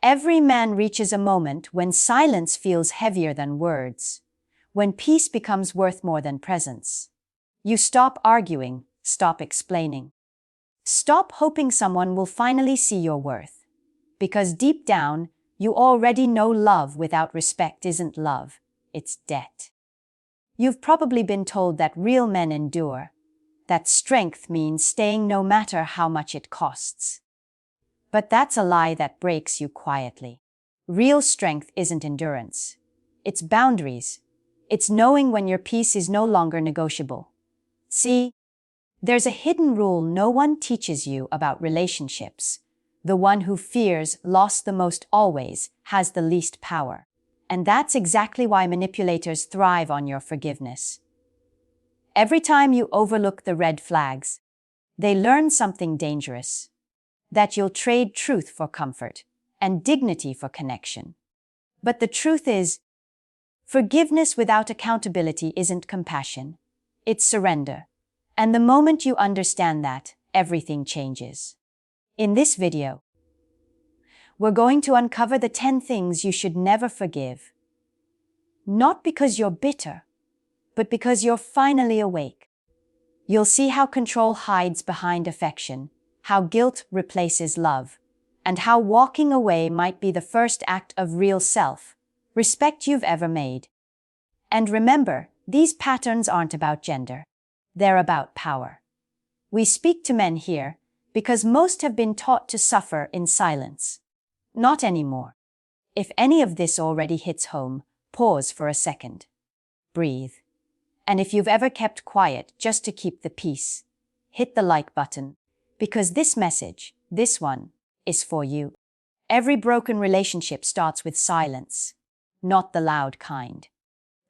Every man reaches a moment when silence feels heavier than words, when peace becomes worth more than presence. You stop arguing, stop explaining. Stop hoping someone will finally see your worth. Because deep down, you already know love without respect isn't love, it's debt. You've probably been told that real men endure, that strength means staying no matter how much it costs. But that's a lie that breaks you quietly. Real strength isn't endurance. It's boundaries. It's knowing when your peace is no longer negotiable. See, there's a hidden rule no one teaches you about relationships. The one who fears loss the most always has the least power. And that's exactly why manipulators thrive on your forgiveness. Every time you overlook the red flags, they learn something dangerous. That you'll trade truth for comfort and dignity for connection. But the truth is, forgiveness without accountability isn't compassion. It's surrender. And the moment you understand that, everything changes. In this video, we're going to uncover the 10 things you should never forgive. Not because you're bitter, but because you're finally awake. You'll see how control hides behind affection, how guilt replaces love, and how walking away might be the first act of real self-respect you've ever made. And remember, these patterns aren't about gender. They're about power. We speak to men here because most have been taught to suffer in silence. Not anymore. If any of this already hits home, pause for a second. Breathe. And if you've ever kept quiet just to keep the peace, hit the like button. Because this message, this one, is for you. Every broken relationship starts with silence, not the loud kind.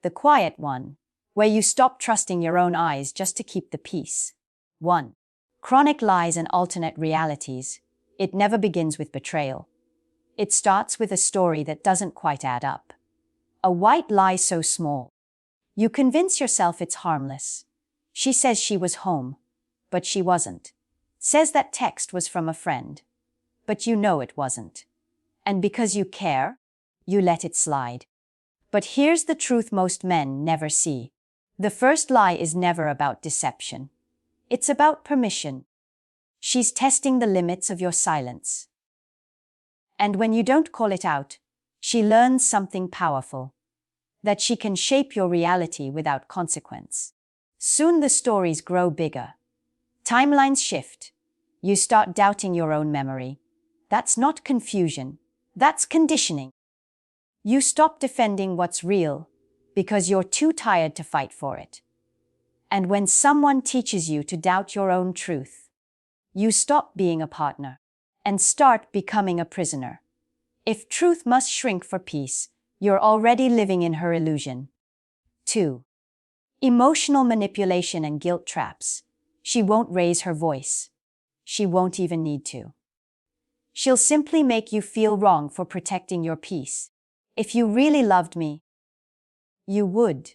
The quiet one, where you stop trusting your own eyes just to keep the peace. 1. Chronic lies and alternate realities. It never begins with betrayal. It starts with a story that doesn't quite add up. A white lie so small. You convince yourself it's harmless. She says she was home, but she wasn't. Says that text was from a friend, but you know it wasn't. And because you care, you let it slide. But here's the truth most men never see. The first lie is never about deception. It's about permission. She's testing the limits of your silence. And when you don't call it out, she learns something powerful. That she can shape your reality without consequence. Soon the stories grow bigger. Timelines shift. You start doubting your own memory. That's not confusion. That's conditioning. You stop defending what's real because you're too tired to fight for it. And when someone teaches you to doubt your own truth, you stop being a partner and start becoming a prisoner. If truth must shrink for peace, you're already living in her illusion. 2. Emotional manipulation and guilt traps. She won't raise her voice. She won't even need to. She'll simply make you feel wrong for protecting your peace. If you really loved me, you would.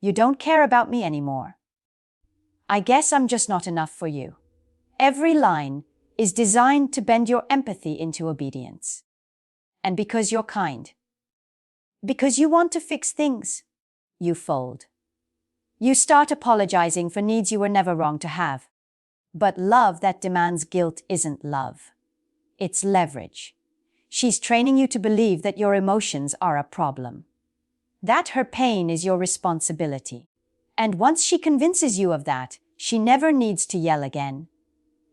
You don't care about me anymore. I guess I'm just not enough for you. Every line is designed to bend your empathy into obedience. And because you're kind, because you want to fix things, you fold. You start apologizing for needs you were never wrong to have. But love that demands guilt isn't love. It's leverage. She's training you to believe that your emotions are a problem. That her pain is your responsibility. And once she convinces you of that, she never needs to yell again.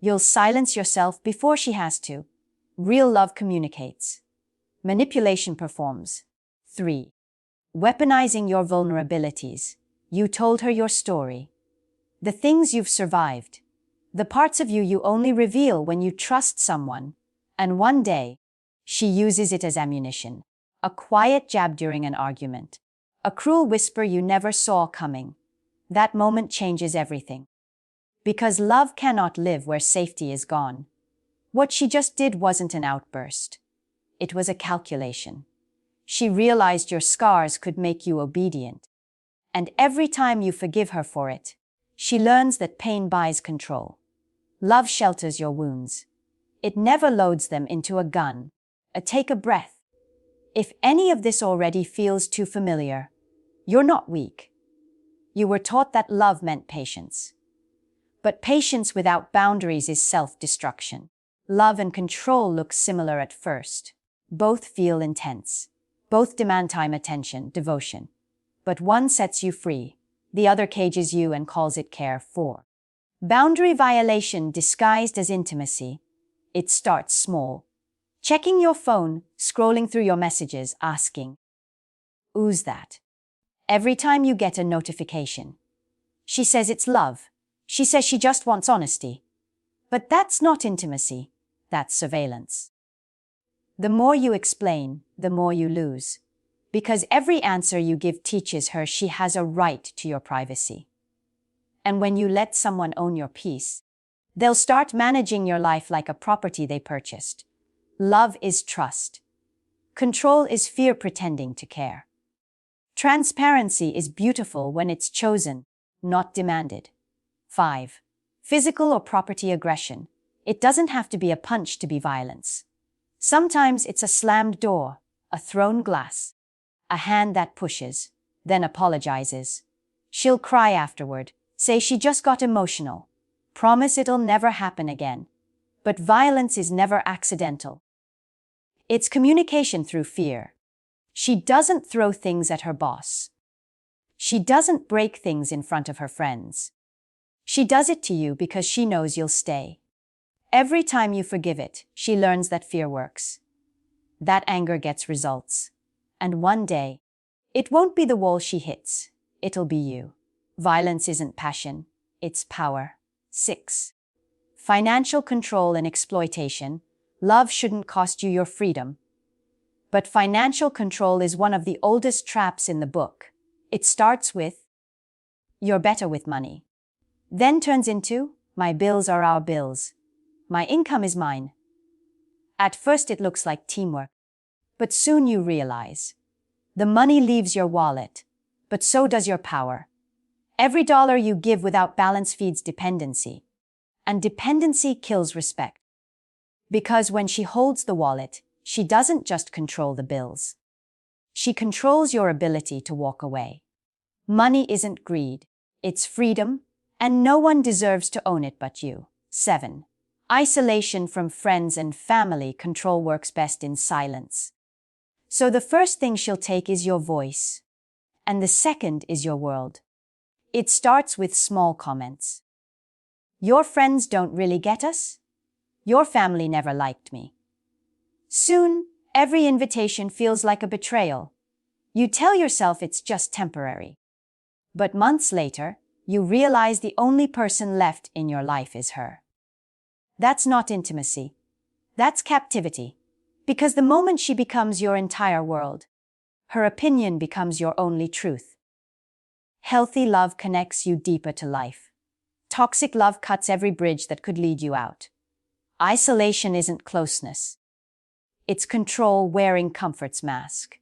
You'll silence yourself before she has to. Real love communicates. Manipulation performs. 3. Weaponizing your vulnerabilities. You told her your story. The things you've survived. The parts of you you only reveal when you trust someone. And one day, she uses it as ammunition. A quiet jab during an argument. A cruel whisper you never saw coming. That moment changes everything. Because love cannot live where safety is gone. What she just did wasn't an outburst. It was a calculation. She realized your scars could make you obedient. And every time you forgive her for it, she learns that pain buys control. Love shelters your wounds. It never loads them into a gun. Take a breath. If any of this already feels too familiar, you're not weak. You were taught that love meant patience. But patience without boundaries is self-destruction. Love and control look similar at first. Both feel intense. Both demand time, attention, devotion. But one sets you free. The other cages you and calls it care for. Boundary violation disguised as intimacy. It starts small. Checking your phone, scrolling through your messages, asking, "Who's that?" Every time you get a notification. She says it's love. She says she just wants honesty. But that's not intimacy. That's surveillance. The more you explain, the more you lose. Because every answer you give teaches her she has a right to your privacy. And when you let someone own your peace, they'll start managing your life like a property they purchased. Love is trust. Control is fear pretending to care. Transparency is beautiful when it's chosen, not demanded. 5. Physical or property aggression. It doesn't have to be a punch to be violence. Sometimes it's a slammed door, a thrown glass, a hand that pushes, then apologizes. She'll cry afterward, say she just got emotional, promise it'll never happen again. But violence is never accidental. It's communication through fear. She doesn't throw things at her boss. She doesn't break things in front of her friends. She does it to you because she knows you'll stay. Every time you forgive it, she learns that fear works. That anger gets results. And one day, it won't be the wall she hits. It'll be you. Violence isn't passion, it's power. 6. Financial control and exploitation. Love shouldn't cost you your freedom. But financial control is one of the oldest traps in the book. It starts with, "You're better with money." Then turns into, "My bills are our bills. My income is mine." At first it looks like teamwork. But soon you realize, the money leaves your wallet, but so does your power. Every dollar you give without balance feeds dependency. And dependency kills respect. Because when she holds the wallet, she doesn't just control the bills. She controls your ability to walk away. Money isn't greed, it's freedom, and no one deserves to own it but you. 7. Isolation from friends and family. Control works best in silence. So the first thing she'll take is your voice. And the second is your world. It starts with small comments. "Your friends don't really get us? Your family never liked me." Soon, every invitation feels like a betrayal. You tell yourself it's just temporary. But months later, you realize the only person left in your life is her. That's not intimacy. That's captivity. Because the moment she becomes your entire world, her opinion becomes your only truth. Healthy love connects you deeper to life. Toxic love cuts every bridge that could lead you out. Isolation isn't closeness. It's control wearing comfort's mask.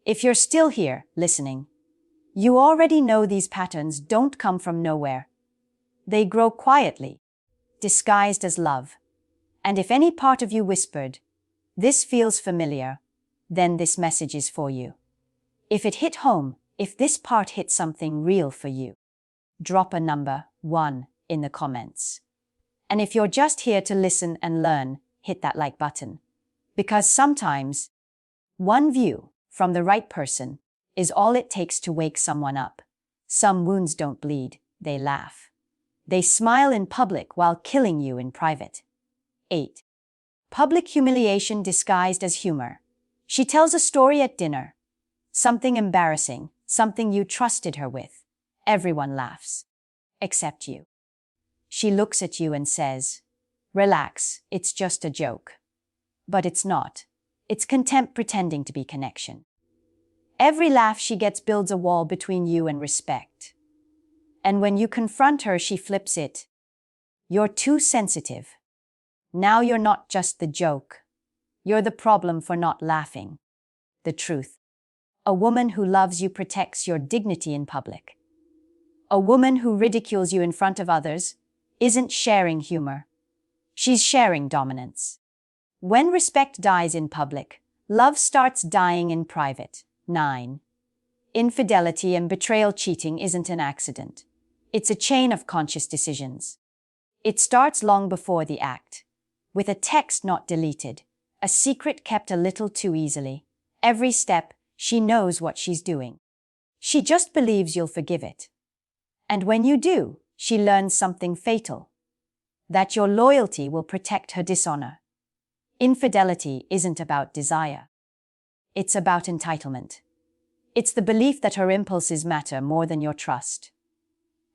If you're still here, listening, you already know these patterns don't come from nowhere. They grow quietly, disguised as love. And if any part of you whispered, "This feels familiar," then this message is for you. If it hit home, if this part hit something real for you, drop a number 1 in the comments. And if you're just here to listen and learn, hit that like button. Because sometimes, one view from the right person is all it takes to wake someone up. Some wounds don't bleed, they laugh. They smile in public while killing you in private. 8. Public humiliation disguised as humor. She tells a story at dinner. Something embarrassing, something you trusted her with. Everyone laughs. Except you. She looks at you and says, "Relax, it's just a joke." But it's not. It's contempt pretending to be connection. Every laugh she gets builds a wall between you and respect. And when you confront her, she flips it. "You're too sensitive. Now you're not just the joke. You're the problem for not laughing." The truth. A woman who loves you protects your dignity in public. A woman who ridicules you in front of others isn't sharing humor. She's sharing dominance. When respect dies in public, love starts dying in private. 9. Infidelity and betrayal. Cheating isn't an accident. It's a chain of conscious decisions. It starts long before the act, with a text not deleted, a secret kept a little too easily. Every step, she knows what she's doing. She just believes you'll forgive it. And when you do, she learns something fatal: that your loyalty will protect her dishonor. Infidelity isn't about desire. It's about entitlement. It's the belief that her impulses matter more than your trust.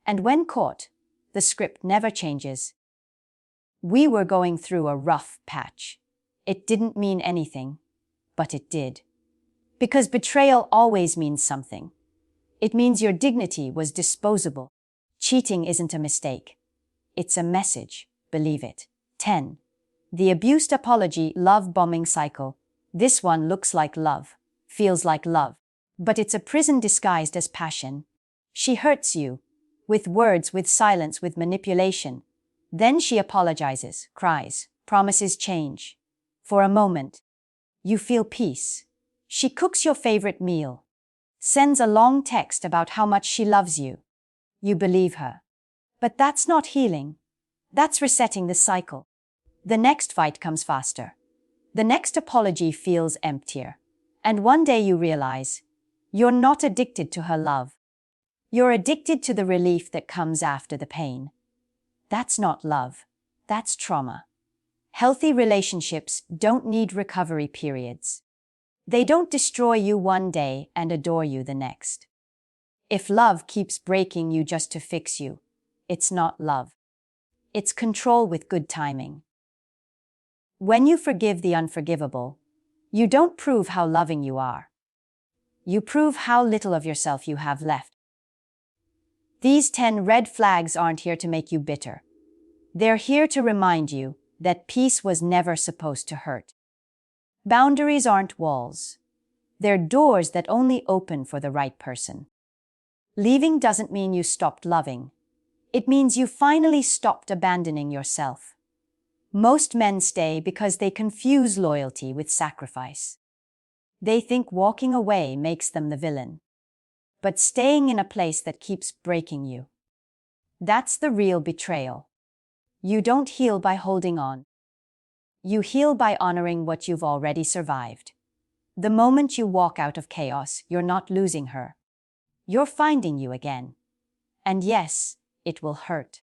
And when caught, the script never changes. We were going through a rough patch. It didn't mean anything, but it did. Because betrayal always means something. It means your dignity was disposable. Cheating isn't a mistake. It's a message. Believe it. 10. The abused apology love bombing cycle. This one looks like love, feels like love, but it's a prison disguised as passion. She hurts you, with words, with silence, with manipulation. Then she apologizes, cries, promises change. For a moment, you feel peace. She cooks your favorite meal, sends a long text about how much she loves you. You believe her. But that's not healing. That's resetting the cycle. The next fight comes faster. The next apology feels emptier. And one day you realize you're not addicted to her love. You're addicted to the relief that comes after the pain. That's not love. That's trauma. Healthy relationships don't need recovery periods. They don't destroy you one day and adore you the next. If love keeps breaking you just to fix you, it's not love. It's control with good timing. When you forgive the unforgivable, you don't prove how loving you are. You prove how little of yourself you have left. These 10 red flags aren't here to make you bitter. They're here to remind you that peace was never supposed to hurt. Boundaries aren't walls. They're doors that only open for the right person. Leaving doesn't mean you stopped loving. It means you finally stopped abandoning yourself. Most men stay because they confuse loyalty with sacrifice. They think walking away makes them the villain. But staying in a place that keeps breaking you, that's the real betrayal. You don't heal by holding on. You heal by honoring what you've already survived. The moment you walk out of chaos, you're not losing her. You're finding you again. And yes, it will hurt.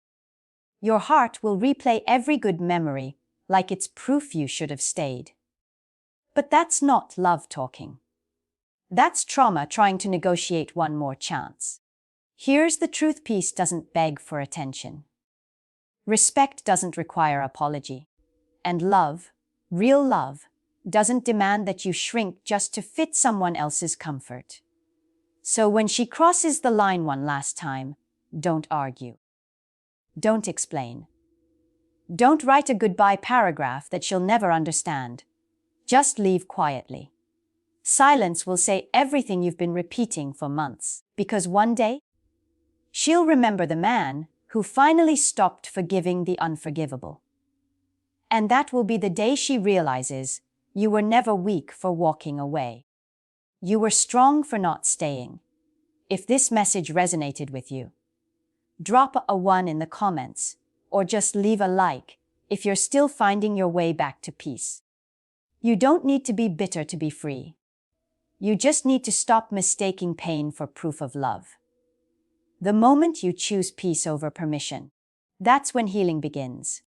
Your heart will replay every good memory like it's proof you should have stayed. But that's not love talking. That's trauma trying to negotiate one more chance. Here's the truth: peace doesn't beg for attention. Respect doesn't require apology. And love, real love, doesn't demand that you shrink just to fit someone else's comfort. So when she crosses the line one last time, don't argue. Don't explain. Don't write a goodbye paragraph that she'll never understand. Just leave quietly. Silence will say everything you've been repeating for months, because one day, she'll remember the man who finally stopped forgiving the unforgivable. And that will be the day she realizes you were never weak for walking away. You were strong for not staying. If this message resonated with you, drop a 1 in the comments, or just leave a like if you're still finding your way back to peace. You don't need to be bitter to be free. You just need to stop mistaking pain for proof of love. The moment you choose peace over permission, that's when healing begins.